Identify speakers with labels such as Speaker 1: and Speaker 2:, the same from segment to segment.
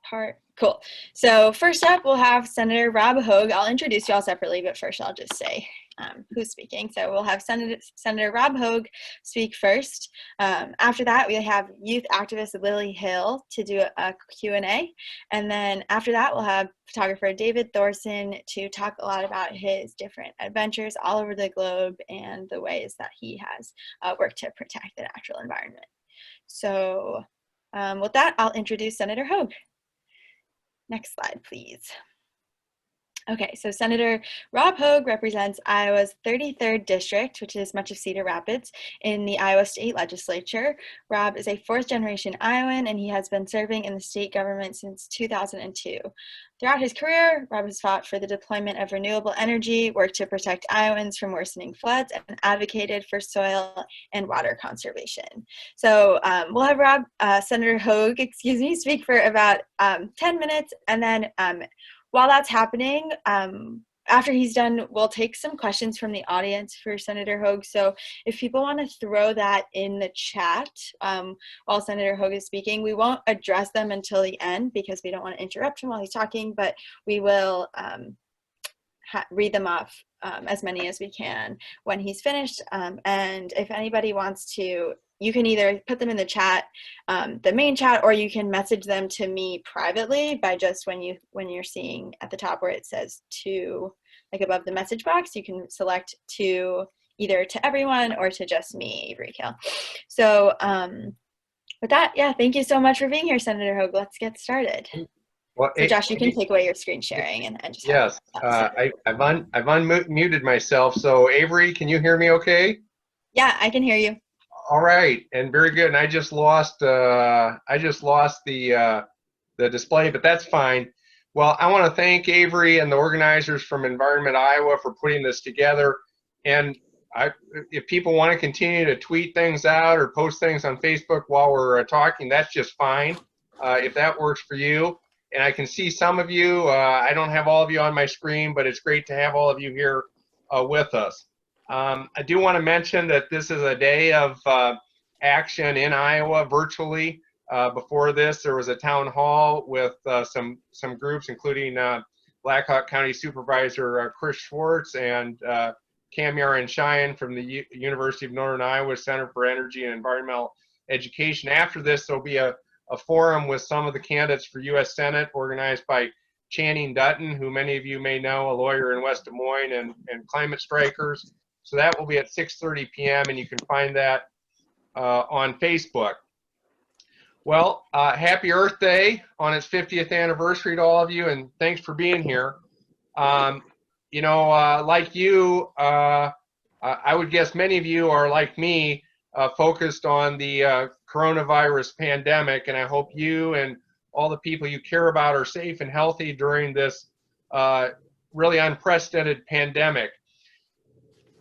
Speaker 1: part. Cool. So first up, we'll have Senator Rob Hogue. I'll introduce you all separately, but first I'll just say who's speaking. So we'll have Senator Rob Hogue speak first. After that, we have youth activist Lily Hill to do a Q&A. And then after that, we'll have photographer David Thorson to talk a lot about his different adventures all over the globe and the ways that he has worked to protect the natural environment. So with that, I'll introduce Senator Hogue. Next slide, please. Okay, so Senator Rob Hogue represents Iowa's 33rd district, which is much of Cedar Rapids, in the Iowa State Legislature. Rob is a fourth-generation Iowan, and he has been serving in the state government since 2002. Throughout his career, Rob has fought for the deployment of renewable energy, worked to protect Iowans from worsening floods, and advocated for soil and water conservation. So we'll have Senator Hogue, speak for about 10 minutes, and then while that's happening, after he's done, we'll take some questions from the audience for Senator Hogue. So if people want to throw that in the chat while Senator Hogue is speaking, we won't address them until the end because we don't want to interrupt him while he's talking, but we will read them off as many as we can when he's finished. And if anybody wants to, you can either put them in the chat, the main chat, or you can message them to me privately by just when you're seeing at the top where it says to, like above the message box, you can select to either to everyone or to just me, Avery Kill. So with that, yeah, thank you so much for being here, Senator Hogue. Let's get started.
Speaker 2: Well,
Speaker 1: so Josh, you can take away your screen sharing and just
Speaker 2: yes. I've unmuted myself. So Avery, can you hear me okay?
Speaker 1: Yeah, I can hear you.
Speaker 2: All right, and very good. And I just lost the display, but that's fine. Well, I want to thank Avery and the organizers from Environment Iowa for putting this together. And if people want to continue to tweet things out or post things on Facebook while we're talking, that's just fine. If that works for you. And I can see some of you. I don't have all of you on my screen, but it's great to have all of you here with us. I do want to mention that this is a day of action in Iowa virtually. Before this, there was a town hall with some groups, including Blackhawk County Supervisor Chris Schwartz and Cam Yaron Cheyenne from the University of Northern Iowa Center for Energy and Environmental Education. After this, there'll be a forum with some of the candidates for U.S. Senate organized by Channing Dutton, who many of you may know, a lawyer in West Des Moines, and Climate Strikers. So that will be at 6:30 p.m. and you can find that on Facebook. Well, happy Earth Day on its 50th anniversary to all of you, and thanks for being here. You know, like you, I would guess many of you are like me, focused on the coronavirus pandemic, and I hope you and all the people you care about are safe and healthy during this really unprecedented pandemic.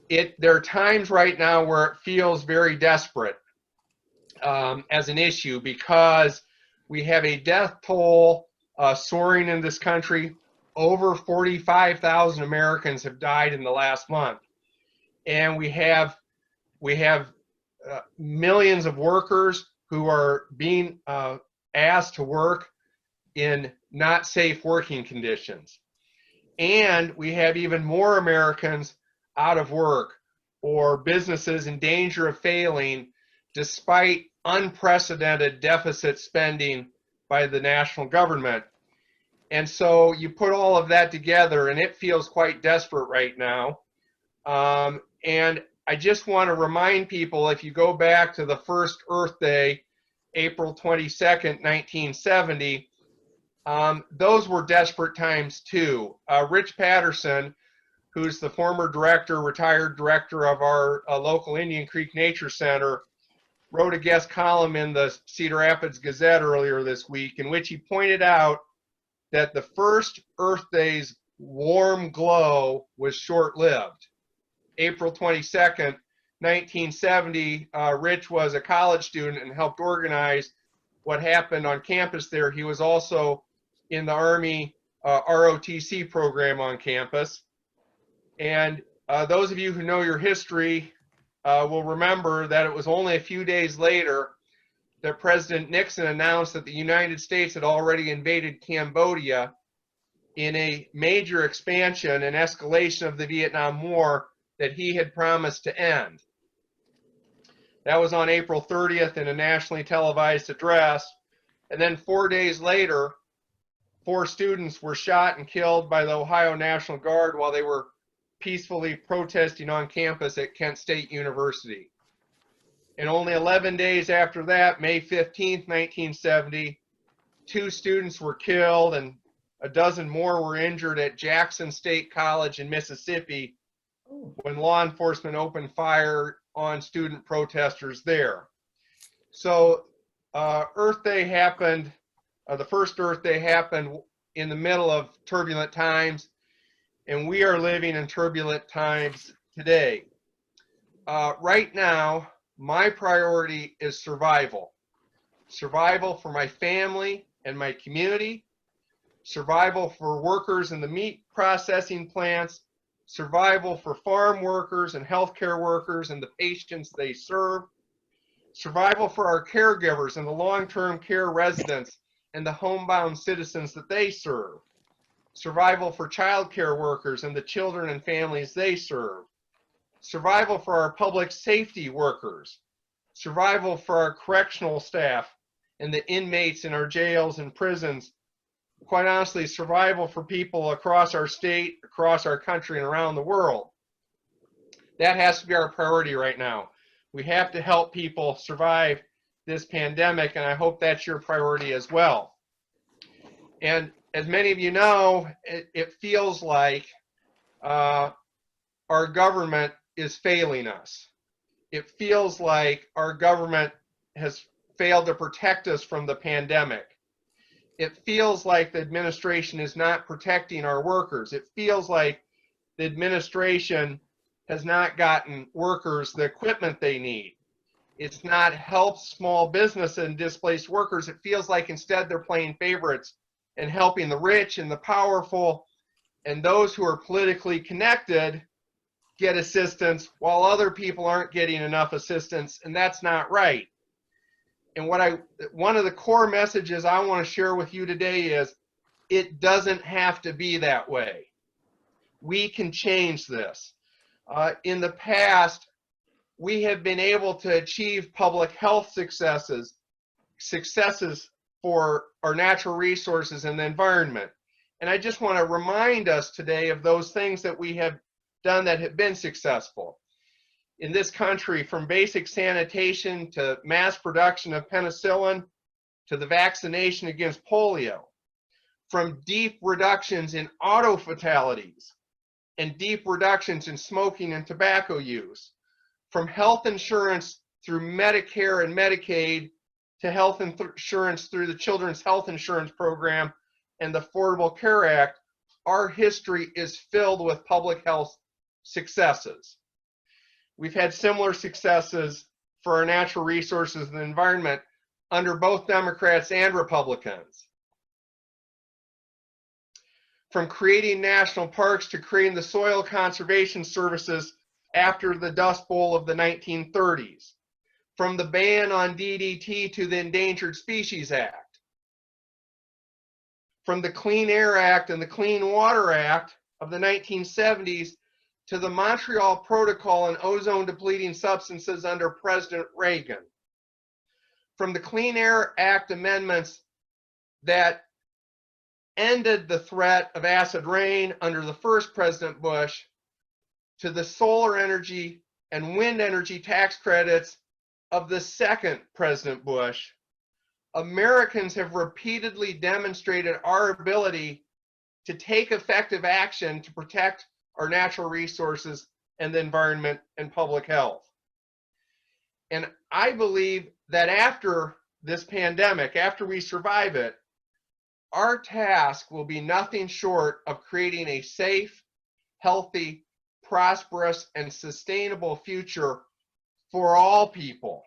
Speaker 2: There are times right now where it feels very desperate as an issue because we have a death toll soaring in this country. Over 45,000 Americans have died in the last month, and we have millions of workers who are being asked to work in not safe working conditions, and we have even more Americans out of work or businesses in danger of failing despite unprecedented deficit spending by the national government. And so you put all of that together and it feels quite desperate right now. And I just want to remind people, if you go back to the first Earth Day, April 22nd, 1970, those were desperate times too. Rich Patterson, who's the former retired director of our local Indian Creek Nature Center, wrote a guest column in the Cedar Rapids Gazette earlier this week in which he pointed out that the first Earth Day's warm glow was short-lived. April 22nd, 1970, Rich was a college student and helped organize what happened on campus there. He was also in the Army ROTC program on campus. And those of you who know your history will remember that it was only a few days later that President Nixon announced that the United States had already invaded Cambodia in a major expansion and escalation of the Vietnam War that he had promised to end. That was on April 30th in a nationally televised address. And then 4 days later, 4 students were shot and killed by the Ohio National Guard while they were peacefully protesting on campus at Kent State University. And only 11 days after that, May 15th, 1970, 2 students were killed and a dozen more were injured at Jackson State College in Mississippi when law enforcement opened fire on student protesters there. So Earth Day happened, the first Earth Day happened in the middle of turbulent times, and we are living in turbulent times today. Right now, my priority is survival. Survival for my family and my community, survival for workers in the meat processing plants, survival for farm workers and healthcare workers and the patients they serve, survival for our caregivers and the long-term care residents and the homebound citizens that they serve, survival for childcare workers and the children and families they serve, survival for our public safety workers, survival for our correctional staff and the inmates in our jails and prisons, quite honestly, survival for people across our state, across our country, and around the world. That has to be our priority right now. We have to help people survive this pandemic, and I hope that's your priority as well. And as many of you know, it feels like our government is failing us. It feels like our government has failed to protect us from the pandemic. It feels like the administration is not protecting our workers. It feels like the administration has not gotten workers the equipment they need. It's not helped small business and displaced workers. It feels like instead they're playing favorites and helping the rich and the powerful and those who are politically connected get assistance while other people aren't getting enough assistance, and that's not right. And one of the core messages I want to share with you today is it doesn't have to be that way. We can change this. In the past, we have been able to achieve public health successes for our natural resources and the environment. And I just want to remind us today of those things that we have done that have been successful in this country, from basic sanitation to mass production of penicillin to the vaccination against polio, from deep reductions in auto fatalities and deep reductions in smoking and tobacco use, from health insurance through Medicare and Medicaid to health insurance through the Children's Health Insurance Program and the Affordable Care Act. Our history is filled with public health successes. We've had similar successes for our natural resources and the environment under both Democrats and Republicans. From creating national parks to creating the soil conservation services after the Dust Bowl of the 1930s. From the ban on DDT to the Endangered Species Act. From the Clean Air Act and the Clean Water Act of the 1970s to the Montreal Protocol on ozone-depleting substances under President Reagan. From the Clean Air Act amendments that ended the threat of acid rain under the first President Bush, to the solar energy and wind energy tax credits of the second President Bush, Americans have repeatedly demonstrated our ability to take effective action to protect our natural resources and the environment and public health. And I believe that after this pandemic, after we survive it, our task will be nothing short of creating a safe, healthy, prosperous, and sustainable future for all people.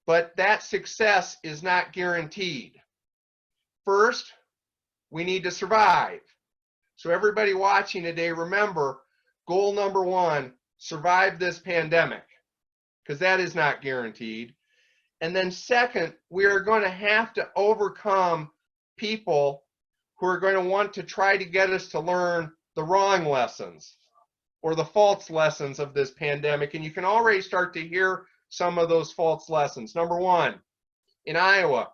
Speaker 2: But that success is not guaranteed. First, we need to survive. So everybody watching today, remember, goal number 1, survive this pandemic, because that is not guaranteed. And then second, we are going to have to overcome people who are going to want to try to get us to learn the wrong lessons or the false lessons of this pandemic. And you can already start to hear some of those false lessons. Number one, in Iowa,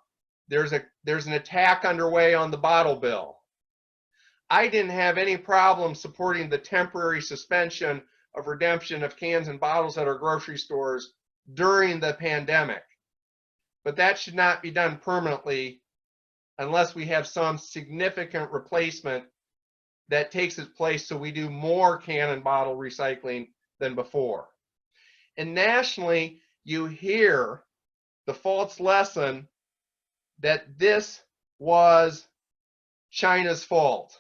Speaker 2: there's an attack underway on the bottle bill. I didn't have any problem supporting the temporary suspension of redemption of cans and bottles at our grocery stores during the pandemic. But that should not be done permanently unless we have some significant replacement that takes its place so we do more can and bottle recycling than before. And nationally, you hear the false lesson that this was China's fault,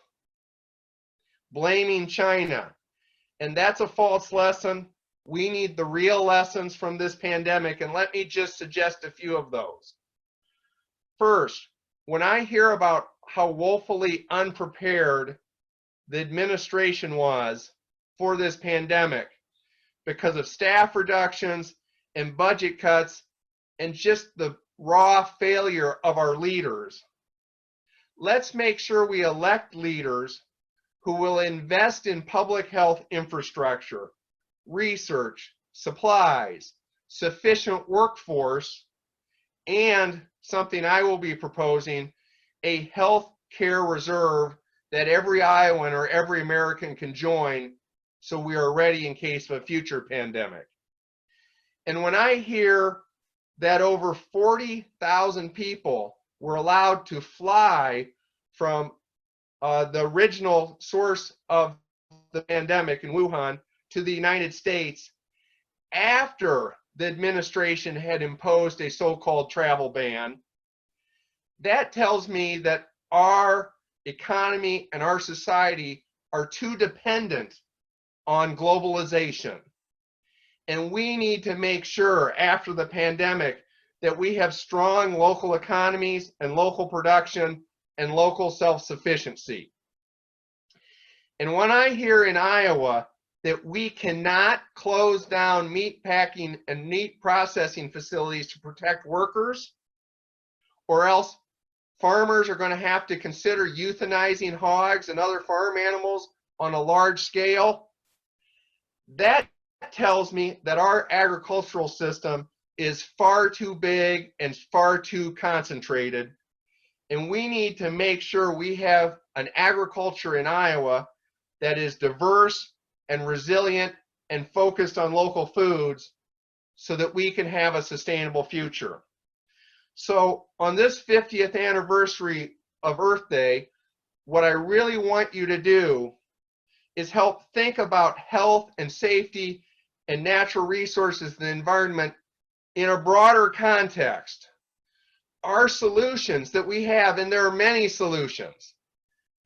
Speaker 2: blaming China. And that's a false lesson. We need the real lessons from this pandemic, and let me just suggest a few of those. First, when I hear about how woefully unprepared the administration was for this pandemic because of staff reductions and budget cuts and just the raw failure of our leaders, let's make sure we elect leaders who will invest in public health infrastructure, research, supplies, sufficient workforce, and something I will be proposing, a health care reserve that every Iowan or every American can join so we are ready in case of a future pandemic. And when I hear that over 40,000 people were allowed to fly from the original source of the pandemic in Wuhan to the United States after the administration had imposed a so-called travel ban, that tells me that our economy and our society are too dependent on globalization. And we need to make sure after the pandemic that we have strong local economies and local production and local self-sufficiency. And when I hear in Iowa that we cannot close down meat packing and meat processing facilities to protect workers, or else farmers are going to have to consider euthanizing hogs and other farm animals on a large scale, that tells me that our agricultural system is far too big and far too concentrated. And we need to make sure we have an agriculture in Iowa that is diverse and resilient and focused on local foods so that we can have a sustainable future. So on this 50th anniversary of Earth Day, what I really want you to do is help think about health and safety and natural resources and the environment in a broader context. Our solutions that we have, and there are many solutions,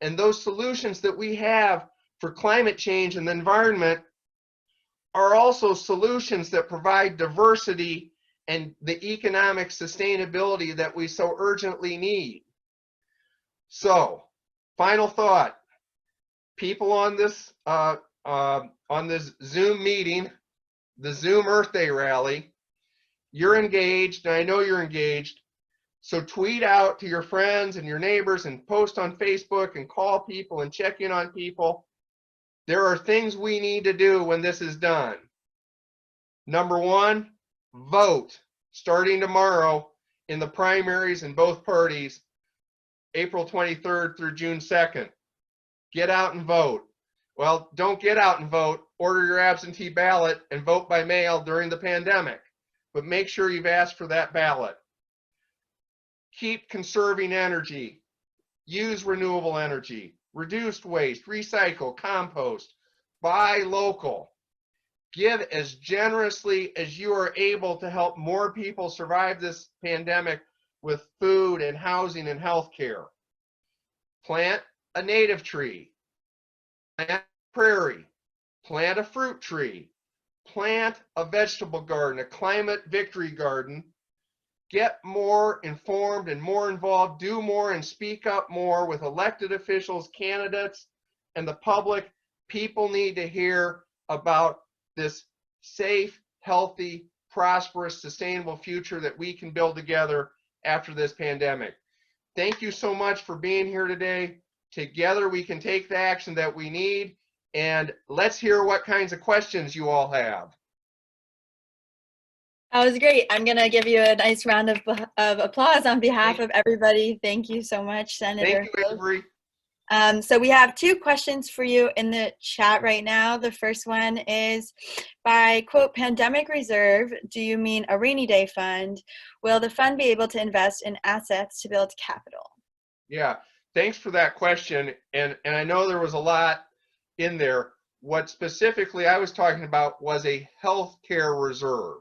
Speaker 2: and those solutions that we have for climate change and the environment are also solutions that provide diversity and the economic sustainability that we so urgently need. So, final thought. People on this Zoom meeting, the Zoom Earth Day rally, you're engaged, and I know you're engaged. So tweet out to your friends and your neighbors and post on Facebook and call people and check in on people. There are things we need to do when this is done. Number one, vote starting tomorrow in the primaries in both parties, April 23rd through June 2nd. Get out and vote. Well, don't get out and vote. Order your absentee ballot and vote by mail during the pandemic. But make sure you've asked for that ballot. Keep conserving energy. Use renewable energy. Reduce waste. Recycle. Compost. Buy local. Give as generously as you are able to help more people survive this pandemic with food and housing and health care. Plant a native tree. Plant a prairie. Plant a fruit tree. Plant a vegetable garden, a climate victory garden. Get more informed and more involved. Do more and speak up more with elected officials, candidates, and the public. People need to hear about this safe, healthy prosperous, sustainable future that we can build together after this pandemic. Thank you so much for being here today. Together we can take the action that we need, and let's hear what kinds of questions you all have.
Speaker 1: That was great. I'm going to give you a nice round of applause on behalf of everybody. Thank you so much, Senator.
Speaker 2: Thank you, Avery.
Speaker 1: So we have 2 questions for you in the chat right now. The first one is, by quote, pandemic reserve, do you mean a rainy day fund? Will the fund be able to invest in assets to build capital?
Speaker 2: Yeah, thanks for that question. And I know there was a lot in there. What specifically I was talking about was a healthcare reserve.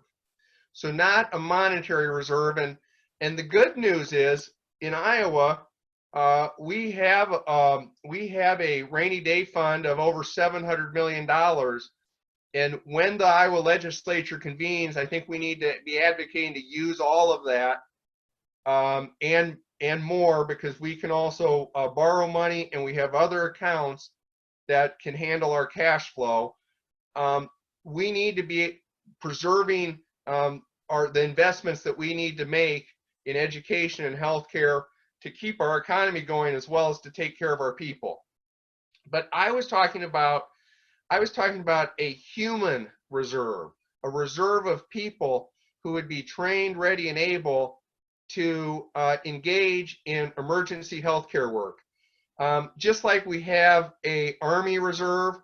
Speaker 2: So not a monetary reserve. And the good news is in Iowa, we have a rainy day fund of over $700 million. And when the Iowa legislature convenes, I think we need to be advocating to use all of that and more, because we can also borrow money, and we have other accounts that can handle our cash flow. We need to be preserving the investments that we need to make in education and healthcare to keep our economy going, as well as to take care of our people. But I was talking about a human reserve, a reserve of people who would be trained, ready, and able to engage in emergency healthcare work. Just like we have an Army reserve,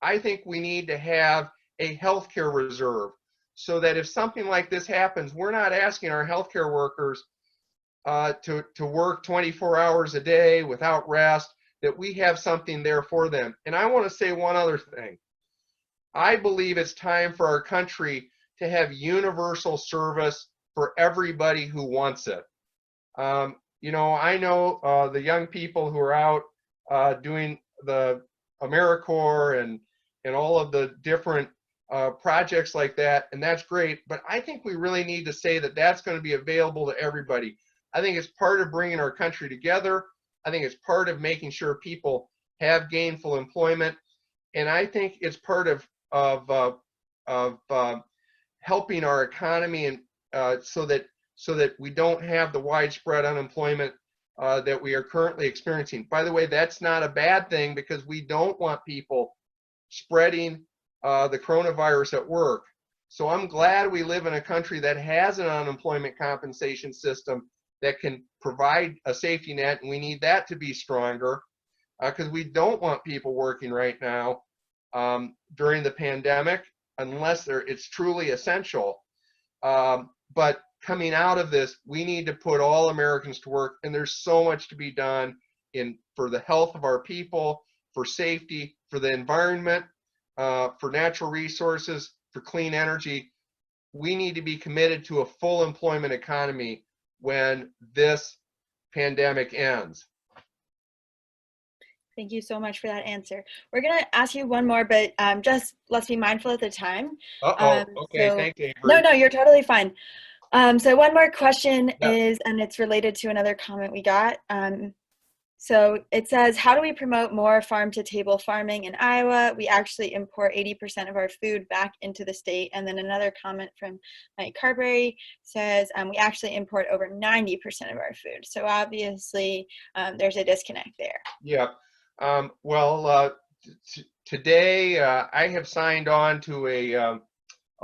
Speaker 2: I think we need to have a healthcare reserve, so that if something like this happens, we're not asking our healthcare workers to work 24 hours a day without rest, that we have something there for them. And I want to say one other thing. I believe it's time for our country to have universal service for everybody who wants it. You know, I know the young people who are out doing the AmeriCorps and all of the different projects like that, and that's great, but I think we really need to say that that's going to be available to everybody. I think it's part of bringing our country together. I think it's part of making sure people have gainful employment, and I think it's part of helping our economy, and so that we don't have the widespread unemployment that we are currently experiencing. By the way, that's not a bad thing, because we don't want people spreading the coronavirus at work. So I'm glad we live in a country that has an unemployment compensation system that can provide a safety net, and we need that to be stronger, because we don't want people working right now during the pandemic unless it's truly essential. But coming out of this, we need to put all Americans to work, and there's so much to be done for the health of our people, for safety, for the environment, for natural resources, for clean energy. We need to be committed to a full employment economy when this pandemic ends.
Speaker 1: Thank you so much for that answer. We're going to ask you one more, but just let's be mindful of the time.
Speaker 2: Okay, thanks, Avery.
Speaker 1: No, you're totally fine. So one more question is, and it's related to another comment we got. So it says, how do we promote more farm-to-table farming in Iowa? We actually import 80% of our food back into the state. And then another comment from Mike Carberry says, we actually import over 90% of our food. So obviously, there's a disconnect there.
Speaker 2: Yeah. Today I have signed on to a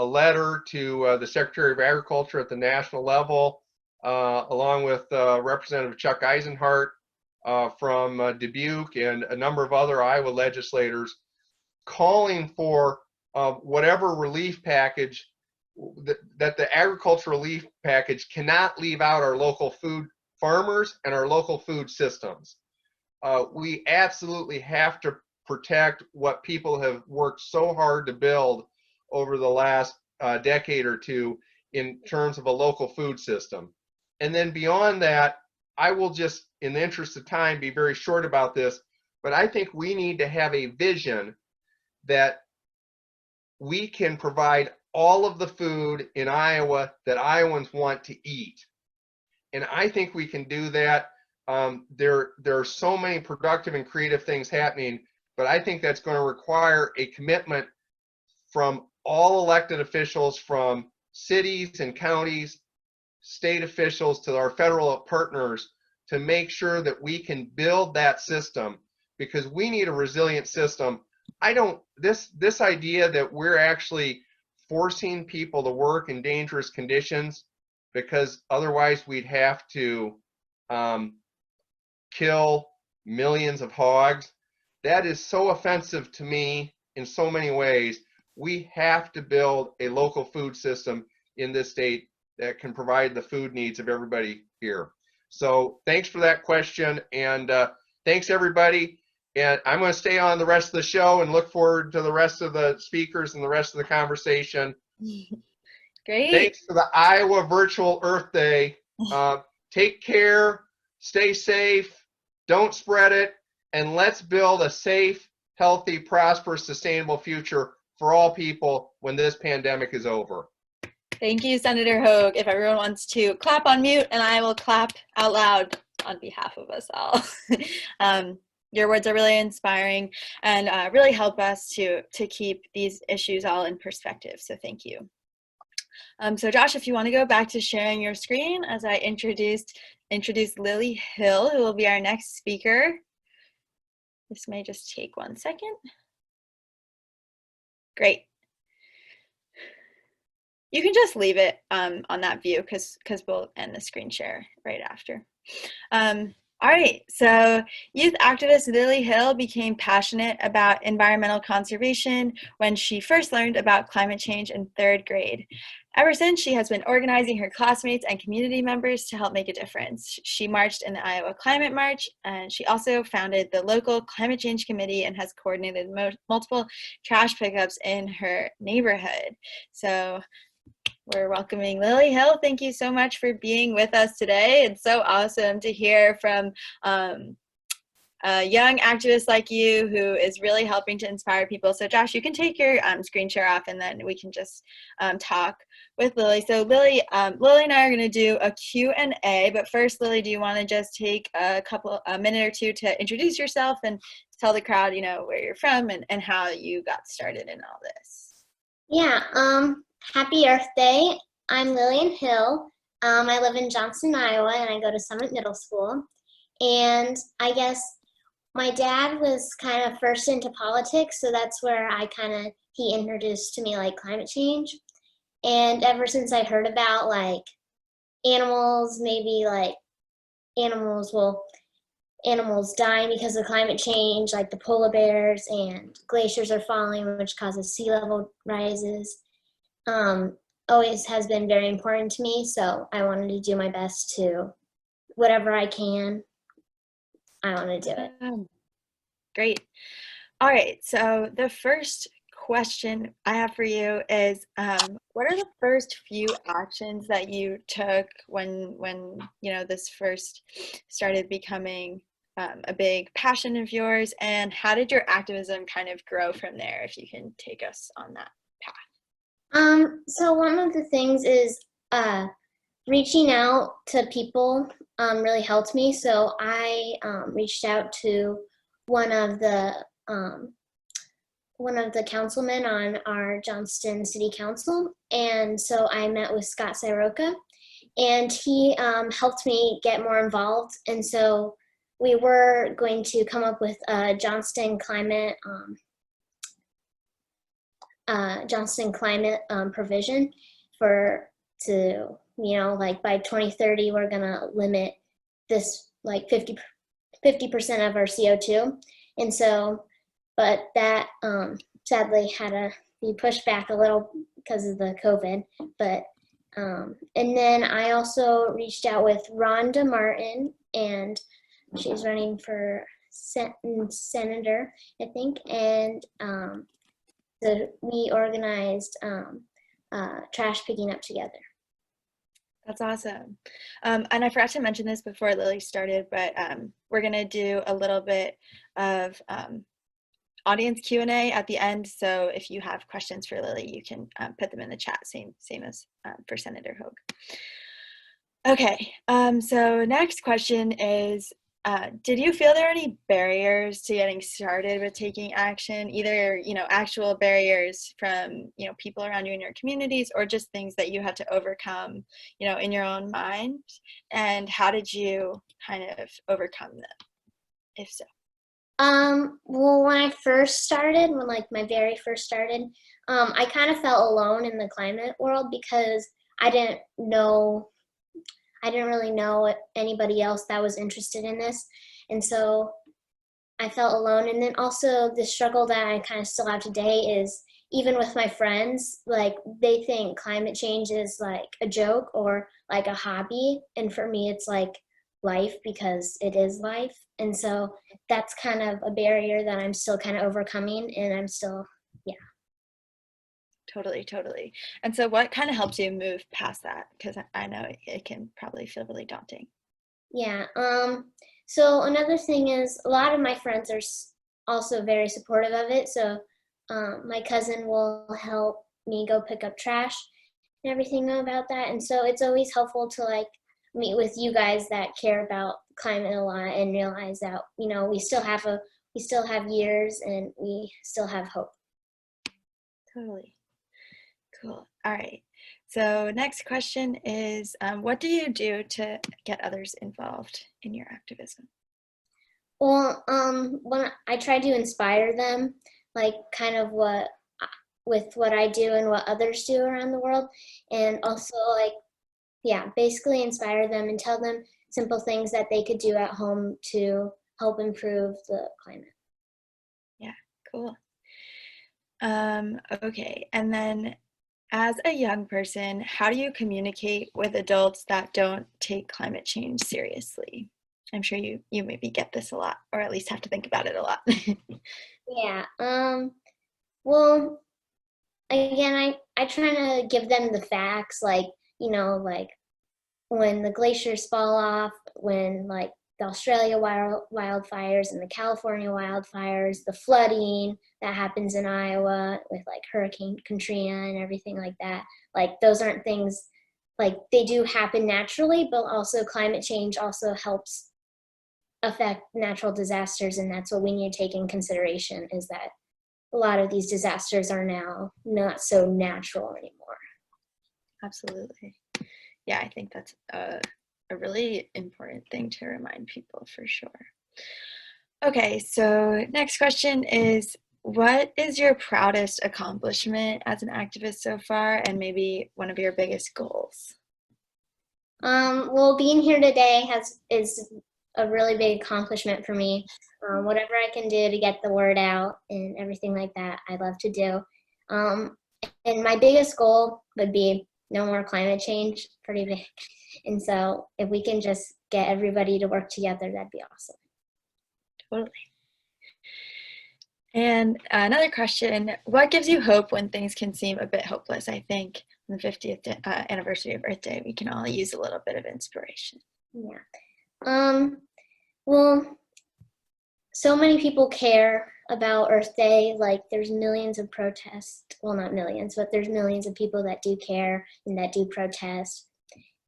Speaker 2: letter to the Secretary of Agriculture at the national level, along with Representative Chuck Eisenhart from Dubuque and a number of other Iowa legislators, calling for whatever relief package that the agricultural relief package cannot leave out our local food farmers and our local food systems. We absolutely have to protect what people have worked so hard to build over the last decade or two in terms of a local food system. And then beyond that, I will just, in the interest of time, be very short about this, but I think we need to have a vision that we can provide all of the food in Iowa that Iowans want to eat. And I think we can do that. There are so many productive and creative things happening, but I think that's going to require a commitment from all elected officials, from cities and counties, state officials, to our federal partners to make sure that we can build that system, because we need a resilient system. This idea that we're actually forcing people to work in dangerous conditions because otherwise we'd have to kill millions of hogs, that is so offensive to me in so many ways. We have to build a local food system in this state that can provide the food needs of everybody here. So thanks for that question, and thanks everybody. And I'm going to stay on the rest of the show and look forward to the rest of the speakers and the rest of the conversation.
Speaker 1: Great.
Speaker 2: Thanks for the Iowa Virtual Earth Day. Take care, stay safe, don't spread it, and let's build a safe, healthy, prosperous, sustainable future for all people when this pandemic is over.
Speaker 1: Thank you, Senator Hogue. If everyone wants to clap on mute, and I will clap out loud on behalf of us all. Your words are really inspiring and really help us to keep these issues all in perspective. So thank you. So Josh, if you want to go back to sharing your screen as I introduce Lily Hill, who will be our next speaker. This may just take 1 second. Great. You can just leave it on that view because we'll end the screen share right after. All right, so youth activist Lily Hill became passionate about environmental conservation when she first learned about climate change in 3rd grade. Ever since, she has been organizing her classmates and community members to help make a difference. She marched in the Iowa Climate March, and she also founded the local climate change committee and has coordinated multiple trash pickups in her neighborhood. So we're welcoming Lily Hill. Thank you so much for being with us today. It's so awesome to hear from a young activist like you who is really helping to inspire people. So Josh, you can take your screen share off and then we can just talk with Lily. So Lily and I are going to do a Q&A, but first, Lily, do you want to just take a minute or two to introduce yourself and tell the crowd, you know, where you're from and how you got started in all this?
Speaker 3: Yeah, happy Earth Day. I'm Lillian Hill. I live in Johnston, Iowa, and I go to Summit Middle School. And I guess my dad was kind of first into politics, so that's where he introduced to me like climate change. And ever since I heard about like animals, maybe like animals dying because of climate change, like the polar bears, and glaciers are falling, which causes sea level rises. Always has been very important to me, so I wanted to do my best to, whatever I can, I want to do it.
Speaker 1: Great. All right, so the first question I have for you is, what are the first few actions that you took when you know this first started becoming a big passion of yours, and how did your activism kind of grow from there, if you can take us on that path?
Speaker 3: So one of the things is reaching out to people really helped me. So I reached out to one of the councilmen on our Johnston City Council, and so I met with Scott Siroka, and he helped me get more involved. And so we were going to come up with a Johnston climate provision to, you know, like by 2030 we're gonna limit this like 50% of our CO2, and so, but that sadly had to be pushed back a little because of the COVID. But and then I also reached out with Rhonda Martin, and she's running for senator, I think, and so we organized trash picking up together.
Speaker 1: That's awesome. And I forgot to mention this before Lily started, but we're going to do a little bit of audience Q&A at the end. So if you have questions for Lily, you can put them in the chat, same as for Senator Hogue. Okay, so next question is, did you feel there were any barriers to getting started with taking action, either, actual barriers from, people around you in your communities, or just things that you had to overcome, in your own mind? And how did you kind of overcome them, if so?
Speaker 3: Well, when I first started, when like my very first started, I kind of felt alone in the climate world because I didn't really know anybody else that was interested in this. And so I felt alone. And then also the struggle that I kind of still have today is even with my friends, like they think climate change is like a joke or like a hobby. And for me, it's like life because it is life. And so that's kind of a barrier that I'm still kind of overcoming. And I'm still, yeah.
Speaker 1: Totally. And so what kind of helps you move past that? Because I know it can probably feel really daunting.
Speaker 3: Yeah. So another thing is a lot of my friends are also very supportive of it. So my cousin will help me go pick up trash and everything about that. And so it's always helpful to like meet with you guys that care about climate a lot and realize that, we still have years and we still have hope.
Speaker 1: Totally. Cool. All right. So next question is, what do you do to get others involved in your activism?
Speaker 3: Well, when I try to inspire them, like kind of with what I do and what others do around the world, and also like, yeah, basically inspire them and tell them simple things that they could do at home to help improve the climate.
Speaker 1: Yeah, cool. Okay. And then as a young person, how do you communicate with adults that don't take climate change seriously? I'm sure you maybe get this a lot, or at least have to think about it a lot.
Speaker 3: Yeah. Well, again, I try to give them the facts, like, like when the glaciers fall off, when like the Australia wildfires and the California wildfires, the flooding that happens in Iowa with like Hurricane Katrina and everything like that. Like those aren't things, like they do happen naturally, but also climate change also helps affect natural disasters, and that's what we need to take in consideration, is that a lot of these disasters are now not so natural anymore.
Speaker 1: Absolutely. Yeah, I think that's a really important thing to remind people for sure. Okay, so next question is, what is your proudest accomplishment as an activist so far, and maybe one of your biggest goals?
Speaker 3: Well, being here today is a really big accomplishment for me. Whatever I can do to get the word out and everything like that, I love to do. And my biggest goal would be no more climate change, pretty big. And so if we can just get everybody to work together, that'd be awesome.
Speaker 1: Totally. And another question, what gives you hope when things can seem a bit hopeless? I think on the 50th anniversary of Earth Day, we can all use a little bit of inspiration.
Speaker 3: Yeah. Well, so many people care about Earth Day. Like there's millions of protests. Well, not millions, but there's millions of people that do care and that do protest.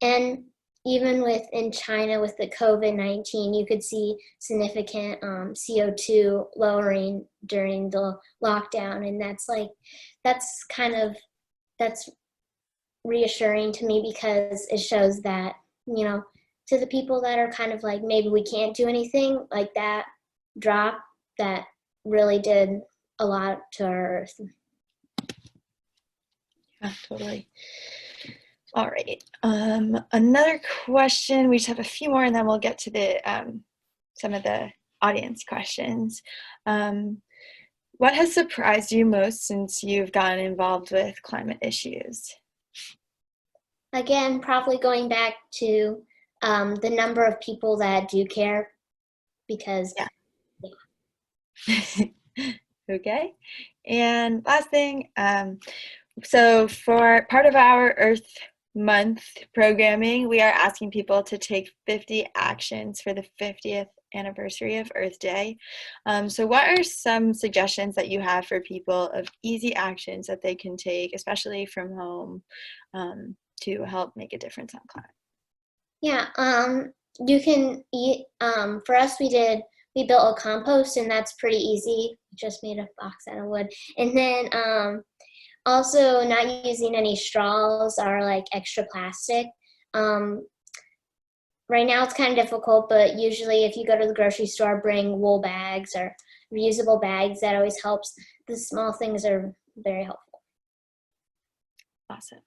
Speaker 3: And even in China with the COVID-19, you could see significant CO2 lowering during the lockdown. And that's reassuring to me, because it shows that, to the people that are kind of like, maybe we can't do anything, like that drop that really did a lot to our Earth.
Speaker 1: Yeah, totally. All right. Another question. We just have a few more, and then we'll get to the some of the audience questions. What has surprised you most since you've gotten involved with climate issues?
Speaker 3: Again, probably going back to the number of people that do care, because
Speaker 1: Okay. And last thing, so for part of our Earth Month programming, we are asking people to take 50 actions for the 50th anniversary of Earth Day. So what are some suggestions that you have for people of easy actions that they can take, especially from home, to help make a difference on climate?
Speaker 3: Yeah, you can eat, for us, we built a compost, and that's pretty easy. We just made a box out of wood. And then also not using any straws or like extra plastic. Right now it's kind of difficult, but usually if you go to the grocery store, bring wool bags or reusable bags. That always helps. The small things are very helpful.
Speaker 1: Awesome.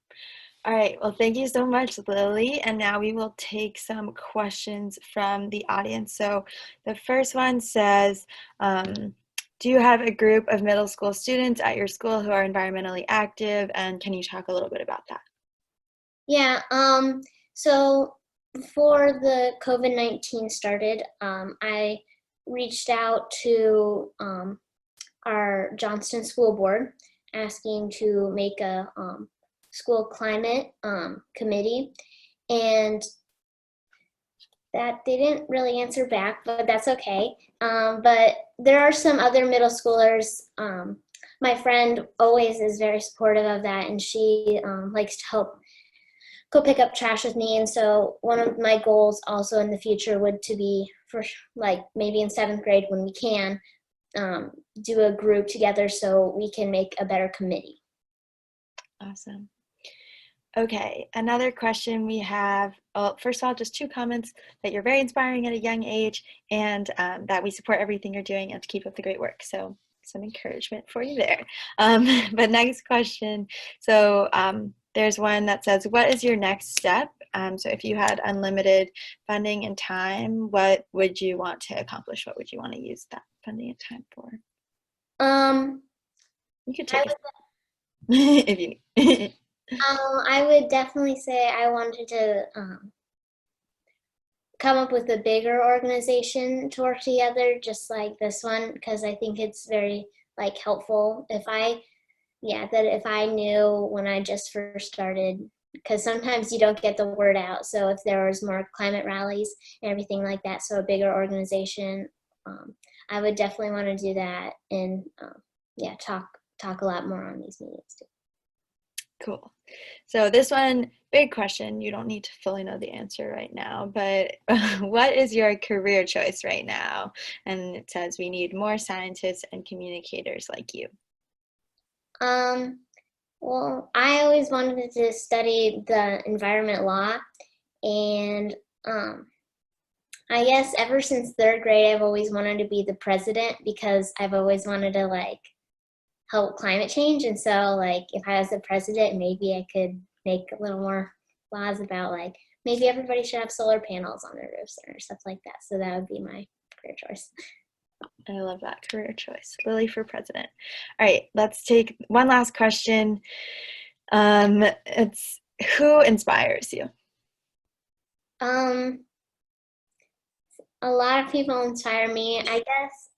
Speaker 1: All right, well, thank you so much, Lily. And now we will take some questions from the audience. So the first one says, do you have a group of middle school students at your school who are environmentally active? And can you talk a little bit about that?
Speaker 3: Yeah, so before the COVID-19 started, I reached out to our Johnston School Board asking to make a school climate committee, and that they didn't really answer back, but that's okay. But there are some other middle schoolers. My friend always is very supportive of that, and she likes to help go pick up trash with me. And so one of my goals also in the future would to be for like maybe in 7th grade when we can do a group together so we can make a better committee.
Speaker 1: Awesome. Okay, another question we have, first of all, just 2 comments: that you're very inspiring at a young age, and that we support everything you're doing, and to keep up the great work. So some encouragement for you there. But next question, so there's one that says, what is your next step? So if you had unlimited funding and time, what would you want to accomplish? What would you want to use that funding and time for? You could take it if you need.
Speaker 3: I would definitely say I wanted to come up with a bigger organization to work together, just like this one, because I think it's very like helpful. If I knew when I just first started, because sometimes you don't get the word out. So if there was more climate rallies and everything like that, so a bigger organization, I would definitely want to do that, and talk a lot more on these meetings too.
Speaker 1: Cool. So this one, big question. You don't need to fully know the answer right now, but what is your career choice right now? And it says we need more scientists and communicators like you.
Speaker 3: Well, I always wanted to study the environment law, and I guess ever since 3rd grade, I've always wanted to be the president because I've always wanted to like help climate change. And so like if I was the president, maybe I could make a little more laws about like maybe everybody should have solar panels on their roofs or stuff like that. So that would be my career choice.
Speaker 1: I love that career choice. Lily for president. All right, let's take one last question. It's who inspires you?
Speaker 3: A lot of people inspire me. I guess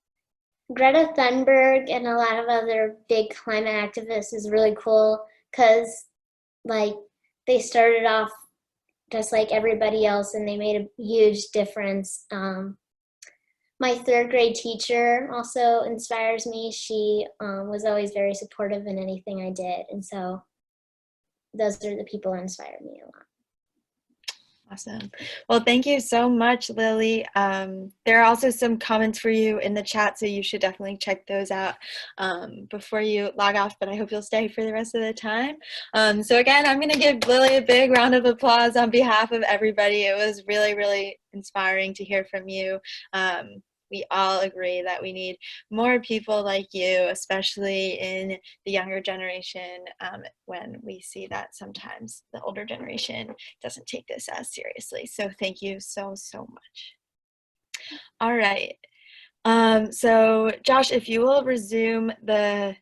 Speaker 3: Greta Thunberg and a lot of other big climate activists is really cool because like they started off just like everybody else and they made a huge difference. My 3rd grade teacher also inspires me. She was always very supportive in anything I did, and so those are the people that inspire me a lot.
Speaker 1: Awesome. Well, thank you so much, Lily. There are also some comments for you in the chat, so you should definitely check those out before you log off, but I hope you'll stay for the rest of the time. So again, I'm going to give Lily a big round of applause on behalf of everybody. It was really, really inspiring to hear from you. We all agree that we need more people like you, especially in the younger generation, when we see that sometimes the older generation doesn't take this as seriously. So thank you so, so much. All right. So Josh, if you will resume the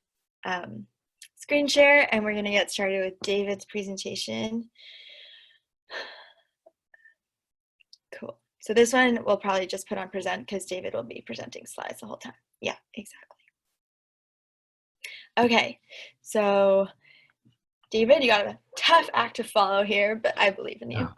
Speaker 1: screen share, and we're going to get started with David's presentation. Cool. So this one we'll probably just put on present because David will be presenting slides the whole time. Yeah, exactly. Okay, so David, you got a tough act to follow here, but I believe in you.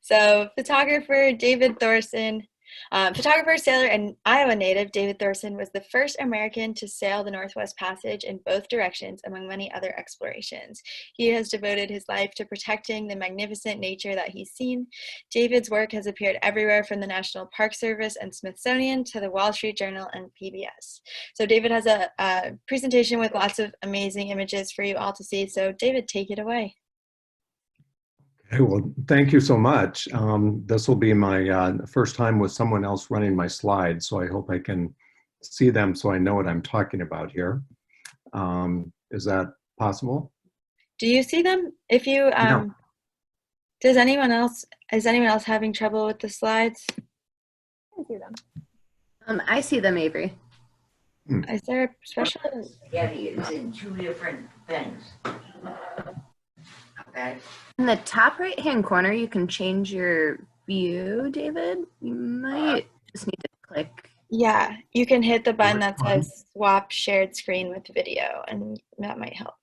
Speaker 1: So photographer David Thorson Photographer, sailor, and Iowa native David Thorson was the first American to sail the Northwest Passage in both directions, among many other explorations. He has devoted his life to protecting the magnificent nature that he's seen. David's work has appeared everywhere from the National Park Service and Smithsonian to the Wall Street Journal and PBS. So David has a presentation with lots of amazing images for you all to see. So David, take it away.
Speaker 4: Okay, well, thank you so much. This will be my first time with someone else running my slides, so I hope I can see them so I know what I'm talking about here. Is that possible?
Speaker 1: Do you see them? If you,
Speaker 4: No.
Speaker 1: is anyone else having trouble with the slides? I see them.
Speaker 5: I see them, Avery.
Speaker 1: Is there a special?
Speaker 6: Spaghetti is in two different things. Okay.
Speaker 5: In the top right-hand corner, you can change your view, David. You might just need to click.
Speaker 1: Yeah, you can hit the button that
Speaker 4: Which one?
Speaker 1: says swap shared screen with video, and that might help.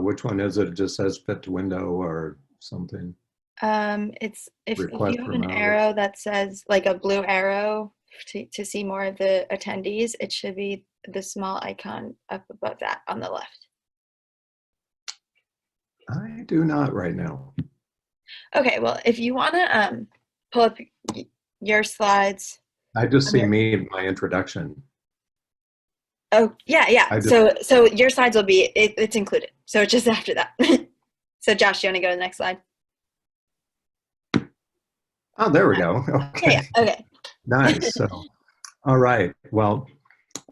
Speaker 4: Which one is it? It just says fit to window or something.
Speaker 1: It's if
Speaker 4: Request
Speaker 1: you have
Speaker 4: for
Speaker 1: an
Speaker 4: mouse.
Speaker 1: arrow that says like a blue arrow to see more of the attendees, it should be the small icon up above that on the left.
Speaker 4: I do not right now.
Speaker 1: Okay, well, if you want to pull up your slides.
Speaker 4: I just see
Speaker 1: Okay.
Speaker 4: me in my introduction.
Speaker 1: Oh, yeah.
Speaker 4: I just-
Speaker 1: So your slides will be, it's included. So it's just after that. So Josh, do you want to go to the next slide?
Speaker 4: Oh, there we go. Okay.
Speaker 1: Yeah. Okay.
Speaker 4: Nice. So, all right. Well,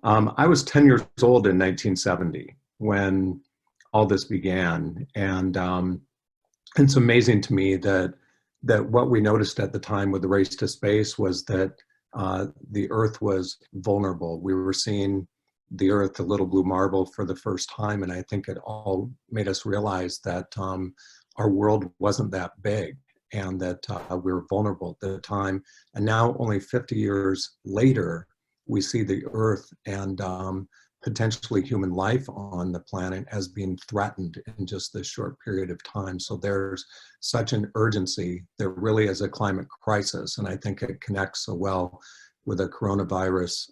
Speaker 4: I was 10 years old in 1970 when all this began, and it's amazing to me that what we noticed at the time with the race to space was that the Earth was vulnerable. We were seeing the Earth, the little blue marble, for the first time, and I think it all made us realize that our world wasn't that big, and that we were vulnerable at the time. And now, only 50 years later, we see the Earth and potentially human life on the planet as being threatened in just this short period of time. So there's such an urgency. There really is a climate crisis, and I think it connects so well with the coronavirus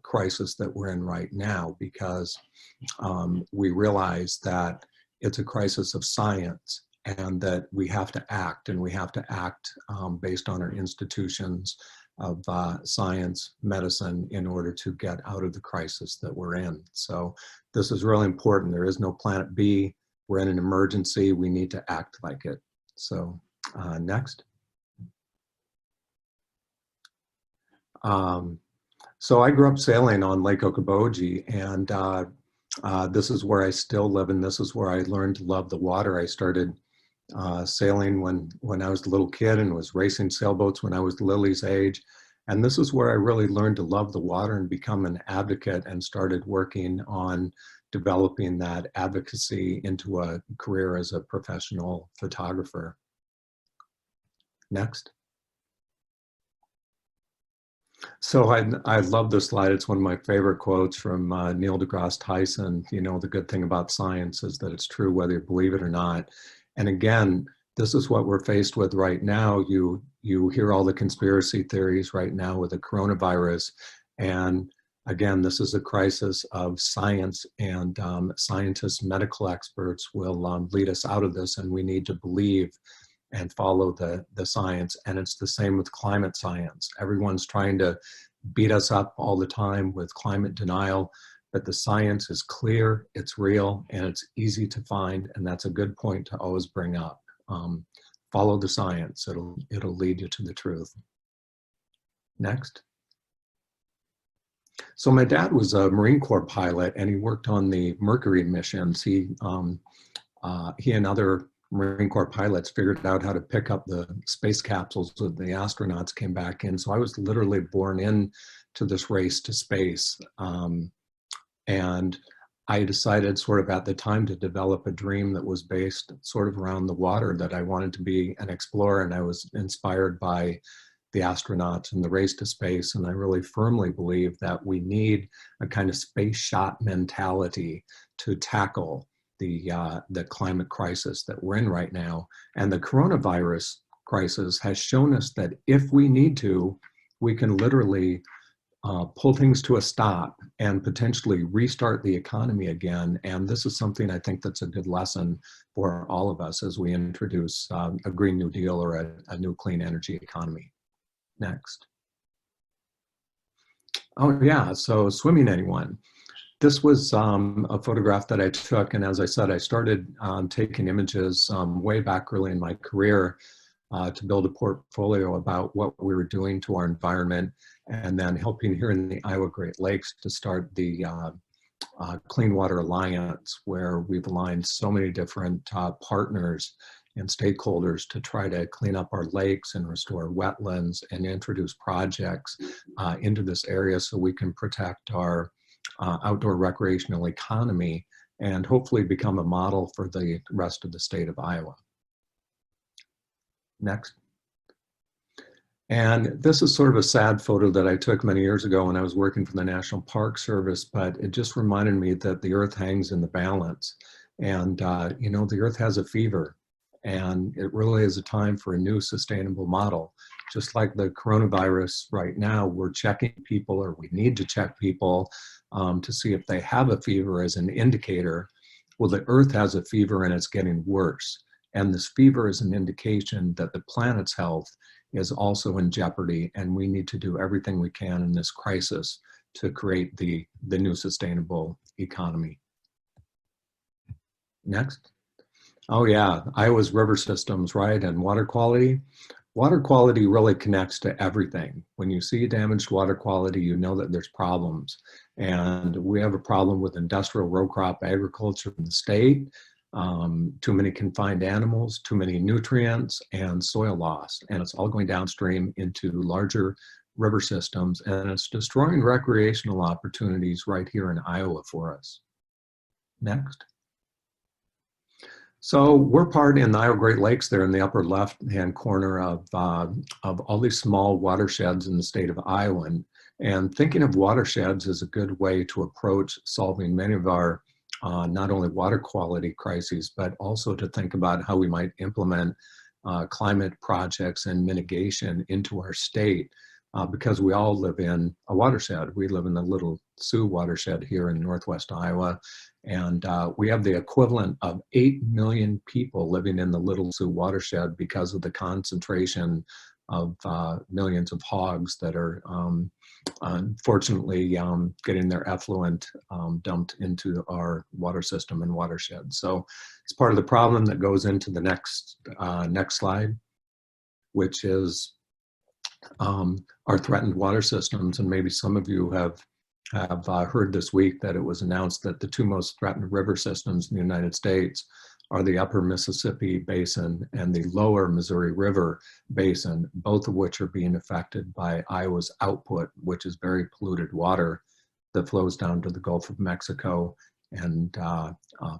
Speaker 4: crisis that we're in right now, because we realize that it's a crisis of science, and that we have to act, and we have to act based on our institutions of science, medicine, in order to get out of the crisis that we're in. So this is really important. There is no planet B. We're in an emergency. We need to act like it. So next. So I grew up sailing on Lake Okoboji, and this is where I still live, and this is where I learned to love the water. I started sailing when I was a little kid, and was racing sailboats when I was Lily's age. And this is where I really learned to love the water and become an advocate, and started working on developing that advocacy into a career as a professional photographer. Next. So I love this slide. It's one of my favorite quotes from Neil deGrasse Tyson. You know, the good thing about science is that it's true whether you believe it or not. And again, this is what we're faced with right now. You hear all the conspiracy theories right now with the coronavirus. And again, this is a crisis of science, and scientists, medical experts will lead us out of this, and we need to believe and follow the science. And it's the same with climate science. Everyone's trying to beat us up all the time with climate denial, but the science is clear, it's real, and it's easy to find, and that's a good point to always bring up. Follow the science, it'll lead you to the truth. Next. So my dad was a Marine Corps pilot, and he worked on the Mercury missions. He and other Marine Corps pilots figured out how to pick up the space capsules that the astronauts came back in. So I was literally born into this race to space. And I decided sort of at the time to develop a dream that was based sort of around the water, that I wanted to be an explorer, and I was inspired by the astronauts and the race to space. And I really firmly believe that we need a kind of space shot mentality to tackle the climate crisis that we're in right now. And the coronavirus crisis has shown us that if we need to, we can literally pull things to a stop and potentially restart the economy again. And this is something I think that's a good lesson for all of us as we introduce a Green New Deal or a new clean energy economy. Next. Oh yeah, so swimming anyone. This was a photograph that I took, and as I said, I started taking images way back early in my career to build a portfolio about what we were doing to our environment, and then helping here in the Iowa Great Lakes to start the Clean Water Alliance, where we've aligned so many different partners and stakeholders to try to clean up our lakes and restore wetlands and introduce projects into this area so we can protect our outdoor recreational economy and hopefully become a model for the rest of the state of Iowa. Next. And this is sort of a sad photo that I took many years ago when I was working for the National Park Service, but it just reminded me that the earth hangs in the balance. And, you know, the earth has a fever, and it really is a time for a new sustainable model. Just like the coronavirus right now, we're checking people, or we need to check people to see if they have a fever as an indicator. Well, the earth has a fever and it's getting worse. And this fever is an indication that the planet's health is also in jeopardy, and we need to do everything we can in this crisis to create the new sustainable economy. Next. Oh yeah, Iowa's river systems, right? And water quality. Water quality really connects to everything. When you see damaged water quality, you know that there's problems. And we have a problem with industrial row crop agriculture in the state. Too many confined animals, too many nutrients, and soil loss. And it's all going downstream into larger river systems, and it's destroying recreational opportunities right here in Iowa for us. Next. So we're part in the Iowa Great Lakes there in the upper left-hand corner of all these small watersheds in the state of Iowa. And thinking of watersheds is a good way to approach solving many of our not only water quality crises, but also to think about how we might implement climate projects and mitigation into our state, because we all live in a watershed. We live in the Little Sioux watershed here in Northwest Iowa, and we have the equivalent of 8 million people living in the Little Sioux watershed because of the concentration of millions of hogs that are unfortunately getting their effluent dumped into our water system and watershed. So it's part of the problem that goes into the next slide, which is our threatened water systems. And maybe some of you have heard this week that it was announced that the two most threatened river systems in the United States are the upper Mississippi Basin and the lower Missouri River Basin, both of which are being affected by Iowa's output, which is very polluted water that flows down to the Gulf of Mexico and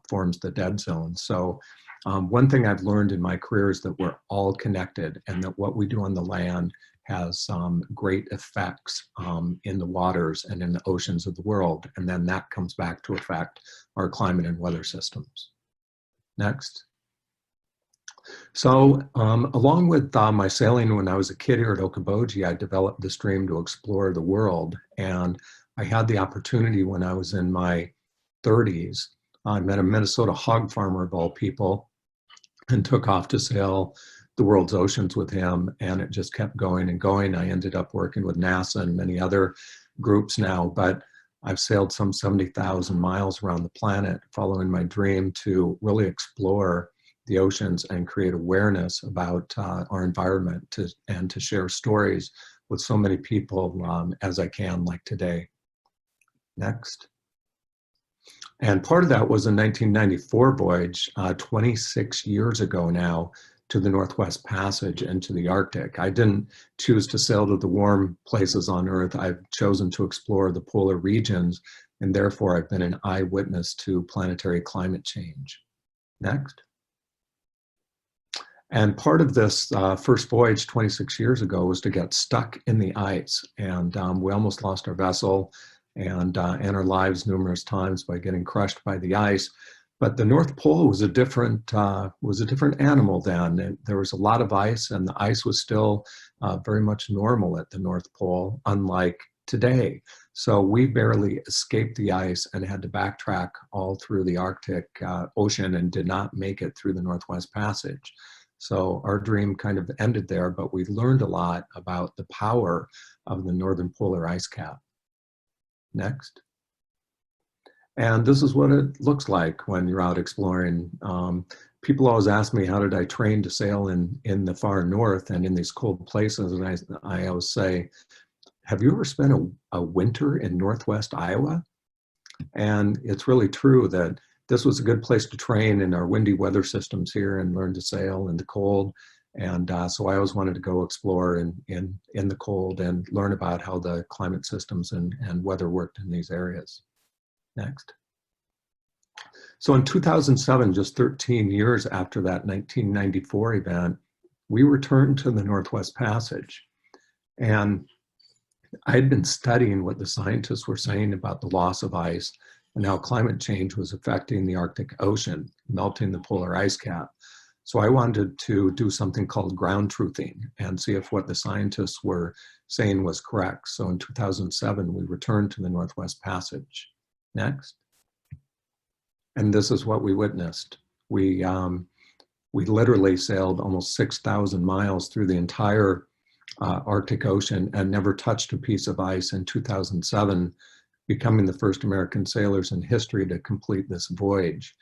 Speaker 4: forms the dead zone. So one thing I've learned in my career is that we're all connected, and that what we do on the land has great effects in the waters and in the oceans of the world. And then that comes back to affect our climate and weather systems. Next. So along with my sailing when I was a kid here at Okoboji, I developed this dream to explore the world. And I had the opportunity when I was in my 30s. I met a Minnesota hog farmer of all people and took off to sail the world's oceans with him. And it just kept going and going. I ended up working with NASA and many other groups now, but I've sailed some 70,000 miles around the planet following my dream to really explore the oceans and create awareness about our environment and to share stories with so many people as I can, like today. Next. And part of that was a 1994 voyage, 26 years ago now, to the Northwest Passage and to the Arctic. I didn't choose to sail to the warm places on Earth. I've chosen to explore the polar regions, and therefore I've been an eyewitness to planetary climate change. Next. And part of this first voyage 26 years ago was to get stuck in the ice. And we almost lost our vessel and our lives numerous times by getting crushed by the ice. But the North Pole was a different animal then. There was a lot of ice, and the ice was still very much normal at the North Pole, unlike today. So we barely escaped the ice and had to backtrack all through the Arctic Ocean and did not make it through the Northwest Passage. So our dream kind of ended there, but we learned a lot about the power of the northern polar ice cap. Next. And this is what it looks like when you're out exploring. People always ask me, how did I train to sail in the far north and in these cold places? And I always say, have you ever spent a winter in Northwest Iowa? And it's really true that this was a good place to train in our windy weather systems here and learn to sail in the cold. And so I always wanted to go explore in the cold and learn about how the climate systems and weather worked in these areas. Next. So in 2007, just 13 years after that 1994 event, we returned to the Northwest Passage. And I had been studying what the scientists were saying about the loss of ice and how climate change was affecting the Arctic Ocean, melting the polar ice cap. So I wanted to do something called ground truthing and see if what the scientists were saying was correct. So in 2007, we returned to the Northwest Passage. Next. And this is what we witnessed. We literally sailed almost 6,000 miles through the entire Arctic Ocean and never touched a piece of ice in 2007, becoming the first American sailors in history to complete this voyage.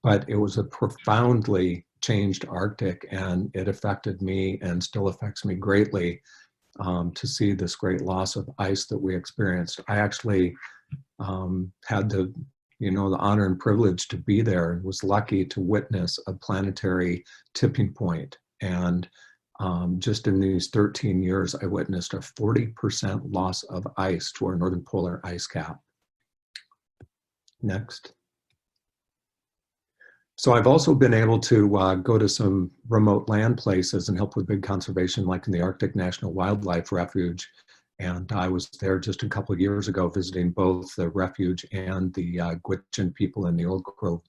Speaker 4: But it was a profoundly changed Arctic, and it affected me and still affects me greatly to see this great loss of ice that we experienced. I actually had the honor and privilege to be there and was lucky to witness a planetary tipping point. And just in these 13 years, I witnessed a 40% loss of ice to our northern polar ice cap. Next. So I've also been able to go to some remote land places and help with big conservation, like in the Arctic National Wildlife Refuge. And I was there just a couple of years ago visiting both the refuge and the Gwich'in people in the Old Grove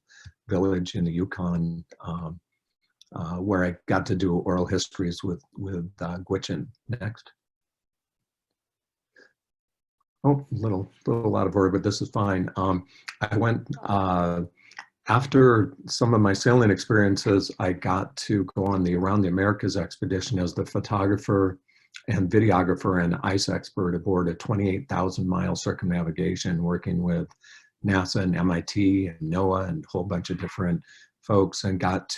Speaker 4: village in the Yukon, where I got to do oral histories with Gwich'in. Next. Oh, a little out of order, but this is fine. I went, after some of my sailing experiences, I got to go on the Around the Americas expedition as the photographer and videographer and ice expert aboard a 28,000-mile circumnavigation, working with NASA and MIT and NOAA and a whole bunch of different folks, and got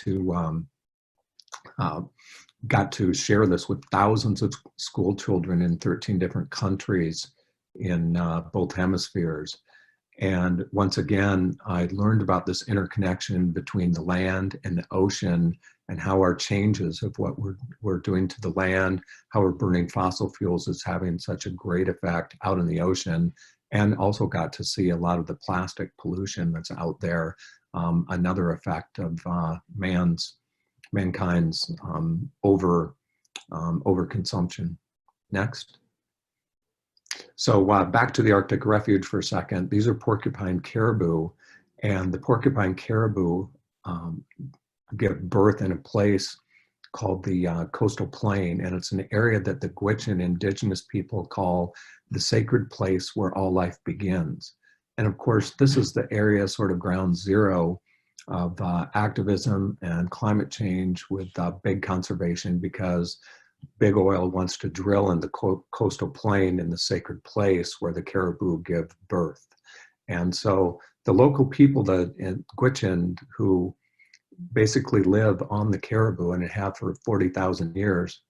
Speaker 4: to share this with thousands of school children in 13 different countries in both hemispheres. And once again, I learned about this interconnection between the land and the ocean, and how our changes of what we're doing to the land, how we're burning fossil fuels is having such a great effect out in the ocean, and also got to see a lot of the plastic pollution that's out there, another effect of mankind's overconsumption. Next. So back to the Arctic Refuge for a second. These are porcupine caribou, and the porcupine caribou give birth in a place called the Coastal Plain, and it's an area that the Gwich'in indigenous people call the sacred place where all life begins. And of course, this is the area, sort of ground zero of activism and climate change with big conservation, because big oil wants to drill in the coastal plain in the sacred place where the caribou give birth. And so the local people, the Gwich'in, who basically live on the caribou and have for 40,000 years,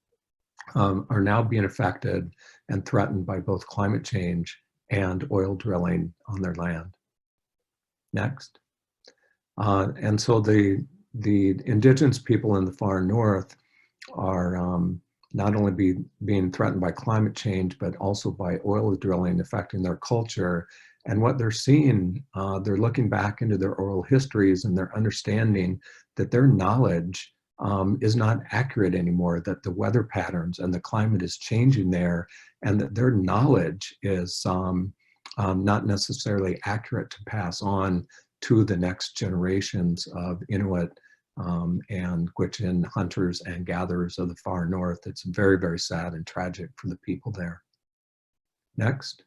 Speaker 4: are now being affected and threatened by both climate change and oil drilling on their land. Next. And so the indigenous people in the far north are not only being threatened by climate change, but also by oil drilling affecting their culture. And what they're seeing, they're looking back into their oral histories, and they're understanding that their knowledge is not accurate anymore, that the weather patterns and the climate is changing there, and that their knowledge is not necessarily accurate to pass on to the next generations of Inuit and Gwich'in hunters and gatherers of the far north. It's very, very sad and tragic for the people there. Next.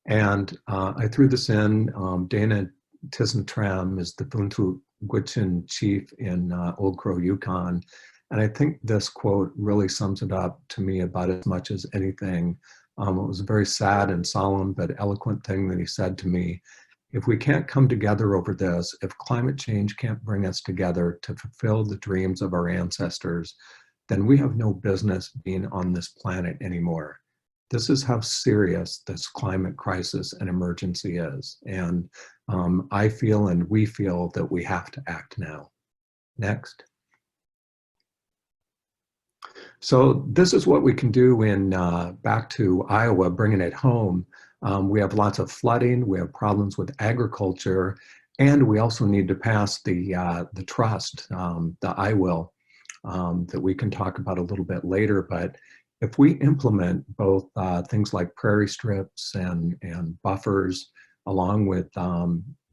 Speaker 4: And I threw this in. Dana Tisentrem is the Buntu Gwich'in chief in Old Crow, Yukon. And I think this quote really sums it up to me about as much as anything. It was a very sad and solemn but eloquent thing that he said to me. If we can't come together over this, if climate change can't bring us together to fulfill the dreams of our ancestors, then we have no business being on this planet anymore. This is how serious this climate crisis and emergency is. And I feel and we feel that we have to act now. Next. So this is what we can do in back to Iowa, bringing it home. We have lots of flooding, we have problems with agriculture, and we also need to pass the trust, the I will, that we can talk about a little bit later. But if we implement both things like prairie strips and buffers, along with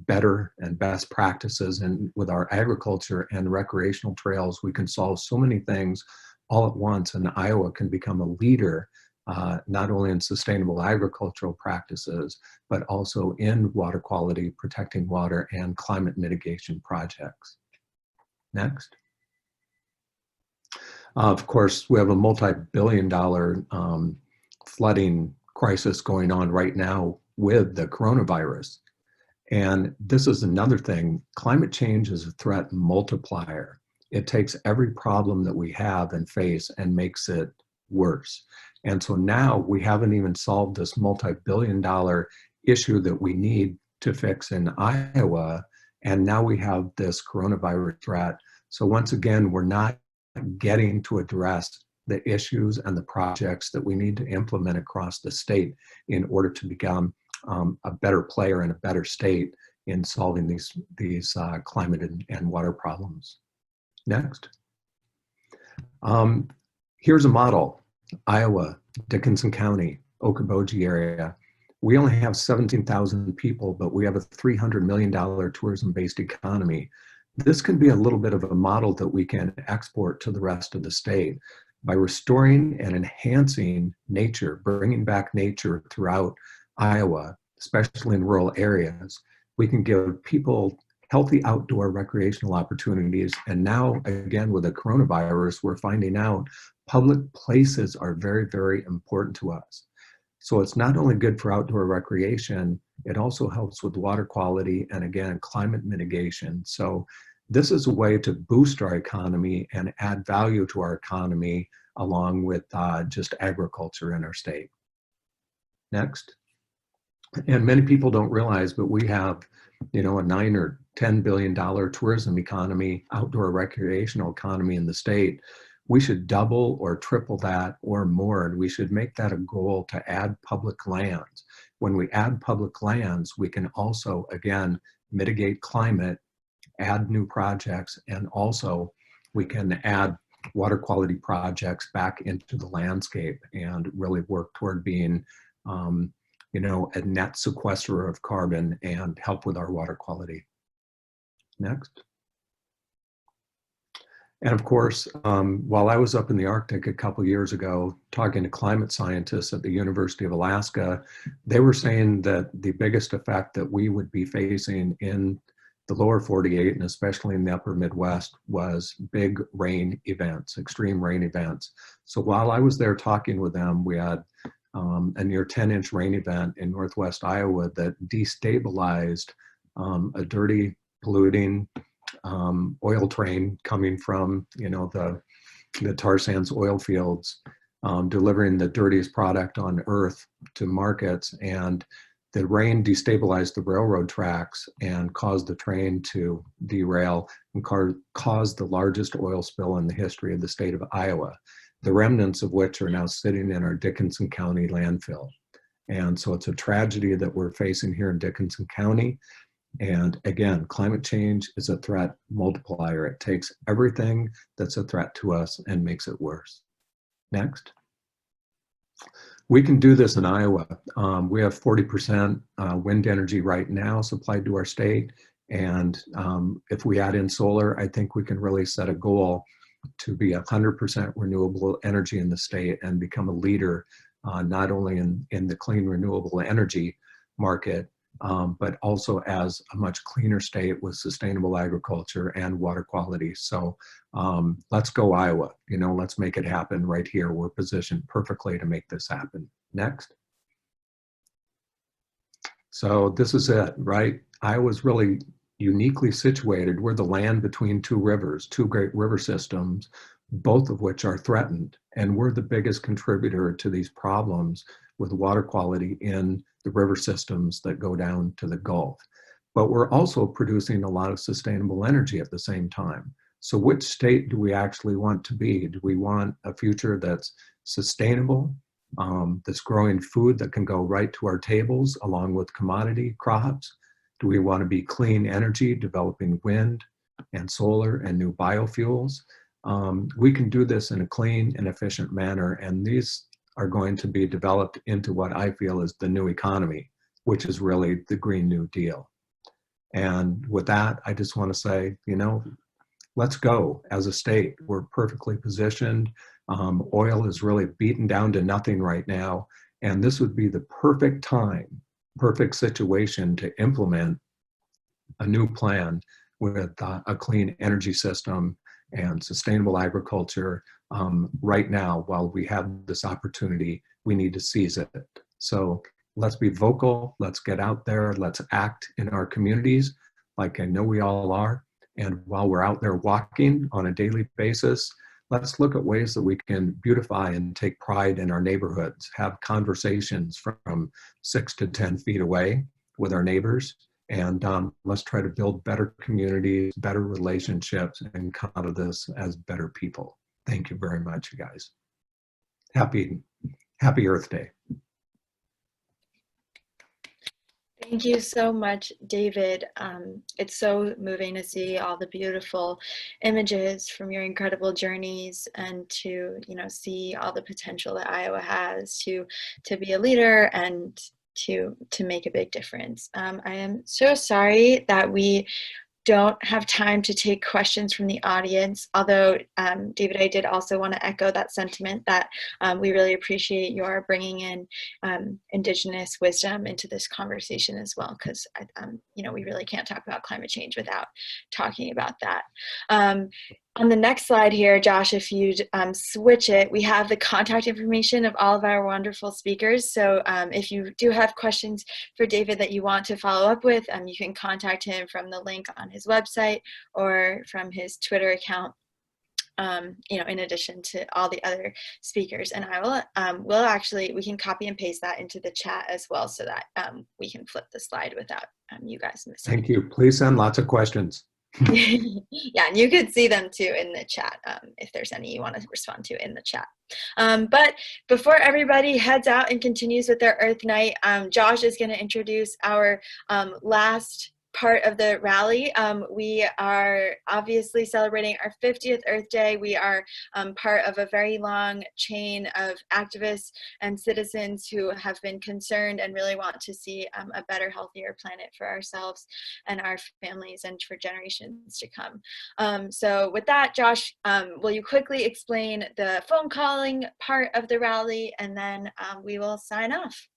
Speaker 4: better and best practices and with our agriculture and recreational trails, we can solve so many things all at once, and Iowa can become a leader not only in sustainable agricultural practices, but also in water quality, protecting water, and climate mitigation projects. Next. Of course, we have a multi-billion-dollar flooding crisis going on right now with the coronavirus. And this is another thing. Climate change is a threat multiplier. It takes every problem that we have and face and makes it worse. And so now we haven't even solved this multi-billion-dollar issue that we need to fix in Iowa. And now we have this coronavirus threat. So once again, we're not getting to address the issues and the projects that we need to implement across the state in order to become a better player and a better state in solving these climate and water problems. Next. Here's a model. Iowa, Dickinson County, Okoboji area. We only have 17,000 people, but we have a $300 million tourism-based economy. This can be a little bit of a model that we can export to the rest of the state by restoring and enhancing nature, bringing back nature throughout Iowa, especially in rural areas. We can give people healthy outdoor recreational opportunities. And now, again, with the coronavirus, we're finding out public places are very, very important to us. So it's not only good for outdoor recreation, it also helps with water quality and, again, climate mitigation. So this is a way to boost our economy and add value to our economy along with just agriculture in our state. Next. And many people don't realize, but we have, you know, a $9 or $10 billion tourism economy, outdoor recreational economy in the state. We should double or triple that or more. And we should make that a goal to add public lands. When we add public lands, we can also, again, mitigate climate, add new projects, and also we can add water quality projects back into the landscape and really work toward being you know, a net sequesterer of carbon and help with our water quality. Next. And of course, while I was up in the Arctic a couple years ago, talking to climate scientists at the University of Alaska, they were saying that the biggest effect that we would be facing in the lower 48 and especially in the upper Midwest was big rain events, extreme rain events. So while I was there talking with them, we had a near 10-inch rain event in Northwest Iowa that destabilized a dirty, polluting oil train coming from, you know, the tar sands oil fields, delivering the dirtiest product on earth to markets. And the rain destabilized the railroad tracks and caused the train to derail and caused the largest oil spill in the history of the state of Iowa, the remnants of which are now sitting in our Dickinson County landfill. And so it's a tragedy that we're facing here in Dickinson County. And again, climate change is a threat multiplier. It takes everything that's a threat to us and makes it worse. Next. We can do this in Iowa. We have 40% wind energy right now supplied to our state. And if we add in solar, I think we can really set a goal to be 100% renewable energy in the state and become a leader, not only in the clean renewable energy market, but also as a much cleaner state with sustainable agriculture and water quality. So let's go Iowa, let's make it happen right here. We're positioned perfectly to make this happen. Next. So this is it, right? Iowa's really uniquely situated. We're the land between two rivers, two great river systems, both of which are threatened. And we're the biggest contributor to these problems with water quality in the river systems that go down to the Gulf. But we're also producing a lot of sustainable energy at the same time. So which state do we actually want to be? Do we want a future that's sustainable, that's growing food that can go right to our tables along with commodity crops? Do we want to be clean energy, developing wind and solar and new biofuels? We can do this in a clean and efficient manner, and these are going to be developed into what I feel is the new economy, which is really the Green New Deal. And with that, I just want to say, let's go as a state. We're perfectly positioned. Oil is really beaten down to nothing right now, and this would be the perfect time, perfect situation to implement a new plan with a clean energy system and sustainable agriculture. Right now, while we have this opportunity, we need to seize it. So let's be vocal, let's get out there, let's act in our communities like I know we all are. And while we're out there walking on a daily basis, let's look at ways that we can beautify and take pride in our neighborhoods, have conversations from 6 to 10 feet away with our neighbors, and let's try to build better communities, better relationships, and come out of this as better people. Thank you very much, you guys. Happy Earth Day.
Speaker 1: Thank you so much, David. It's so moving to see all the beautiful images from your incredible journeys and to, see all the potential that Iowa has to be a leader and to make a big difference. I am so sorry that we don't have time to take questions from the audience, although David, I did also want to echo that sentiment that we really appreciate your bringing in Indigenous wisdom into this conversation as well, because we really can't talk about climate change without talking about that. On the next slide here, Josh, if you'd switch it, we have the contact information of all of our wonderful speakers. So if you do have questions for David that you want to follow up with, you can contact him from the link on his website or from his Twitter account. In addition to all the other speakers, and I will we can copy and paste that into the chat as well, so that we can flip the slide without you guys missing.
Speaker 4: Thank you. Please send lots of questions.
Speaker 1: Yeah, and you could see them too in the chat if there's any you want to respond to in the chat. But before everybody heads out and continues with their Earth Night, Josh is going to introduce our last part of the rally. We are obviously celebrating our 50th Earth Day. We are part of a very long chain of activists and citizens who have been concerned and really want to see a better, healthier planet for ourselves and our families and for generations to come. So with that, Josh, will you quickly explain the phone calling part of the rally, and then we will sign off.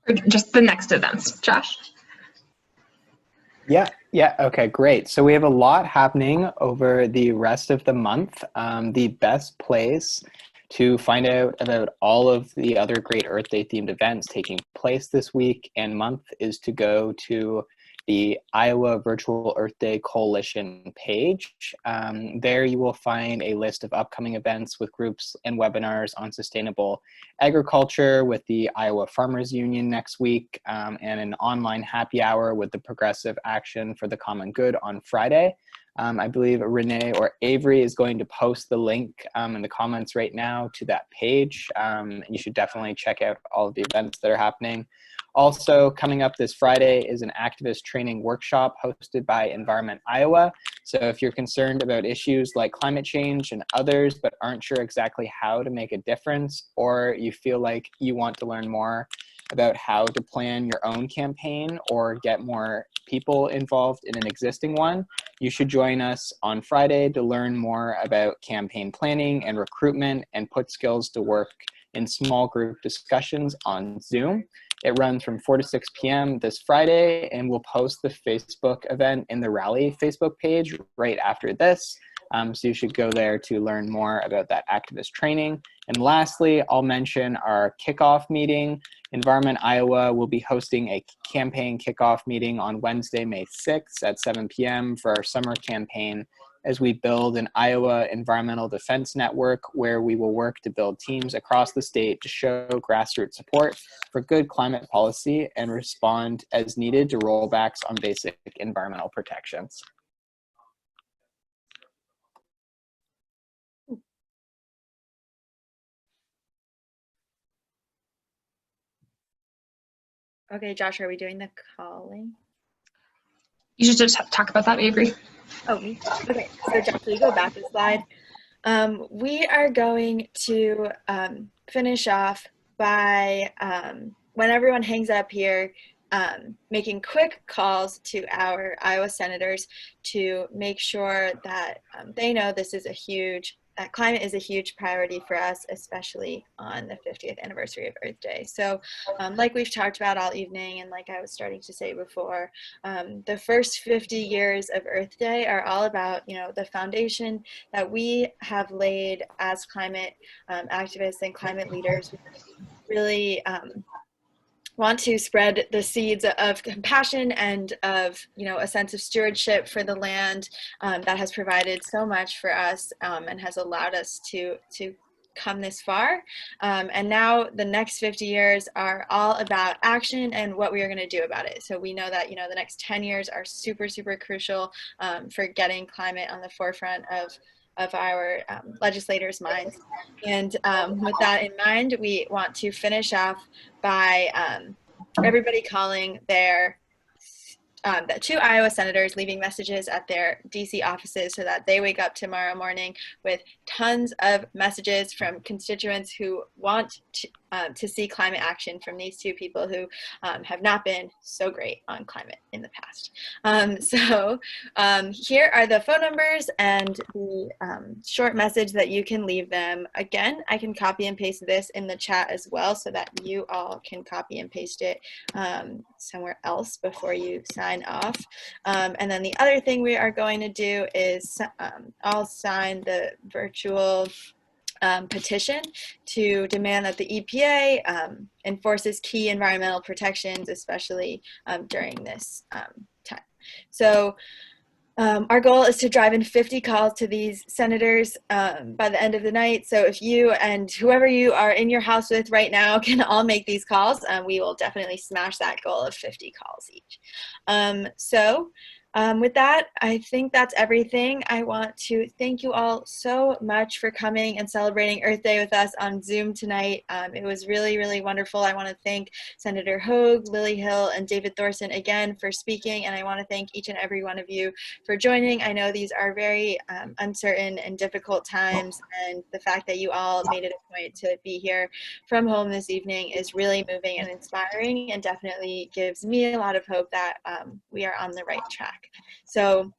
Speaker 7: Or just the next events, Josh?
Speaker 8: Yeah, okay, great. So we have a lot happening over the rest of the month. The best place to find out about all of the other great Earth Day themed events taking place this week and month is to go to the Iowa Virtual Earth Day Coalition page. There you will find a list of upcoming events with groups and webinars on sustainable agriculture with the Iowa Farmers Union next week, and an online happy hour with the Progressive Action for the Common Good on Friday. I believe Renee or Avery is going to post the link in the comments right now to that page. You should definitely check out all of the events that are happening. Also, coming up this Friday is an activist training workshop hosted by Environment Iowa. So if you're concerned about issues like climate change and others, but aren't sure exactly how to make a difference, or you feel like you want to learn more about how to plan your own campaign or get more people involved in an existing one, you should join us on Friday to learn more about campaign planning and recruitment and put skills to work in small group discussions on Zoom. It runs from 4 to 6 p.m. this Friday, and we'll post the Facebook event in the Rally Facebook page right after this. So you should go there to learn more about that activist training. And lastly, I'll mention our kickoff meeting. Environment Iowa will be hosting a campaign kickoff meeting on Wednesday, May 6th at 7 p.m. for our summer campaign as we build an Iowa Environmental Defense Network where we will work to build teams across the state to show grassroots support for good climate policy and respond as needed to rollbacks on basic environmental protections.
Speaker 1: Okay, Josh, are we doing the calling?
Speaker 7: You should just talk about that, Avery.
Speaker 1: Oh, me? Okay, so Josh, will you go back a slide? We are going to finish off by, when everyone hangs up here, making quick calls to our Iowa senators to make sure that they know this is a huge, climate is a huge priority for us, especially on the 50th anniversary of Earth Day. So like we've talked about all evening, and like I was starting to say before, the first 50 years of Earth Day are all about, you know, the foundation that we have laid as climate activists and climate leaders. Really want to spread the seeds of compassion and of, you know, a sense of stewardship for the land that has provided so much for us and has allowed us to come this far. And now the next 50 years are all about action and what we are going to do about it. So we know that, you know, the next 10 years are super, super crucial for getting climate on the forefront of our legislators' minds. And with that in mind, we want to finish off by everybody calling their the 2 Iowa senators, leaving messages at their DC offices so that they wake up tomorrow morning with tons of messages from constituents who want to see climate action from these 2 people who have not been so great on climate in the past. So here are the phone numbers and the short message that you can leave them. Again, I can copy and paste this in the chat as well so that you all can copy and paste it somewhere else before you sign off. And then the other thing we are going to do is I'll sign the virtual petition to demand that the EPA enforces key environmental protections, especially during this time. So our goal is to drive in 50 calls to these senators by the end of the night. So if you and whoever you are in your house with right now can all make these calls, we will definitely smash that goal of 50 calls each. With that, I think that's everything. I want to thank you all so much for coming and celebrating Earth Day with us on Zoom tonight. It was really, really wonderful. I want to thank Senator Hogue, Lily Hill, and David Thorson again for speaking, and I want to thank each and every one of you for joining. I know these are very uncertain and difficult times, and the fact that you all made it a point to be here from home this evening is really moving and inspiring, and definitely gives me a lot of hope that we are on the right track. So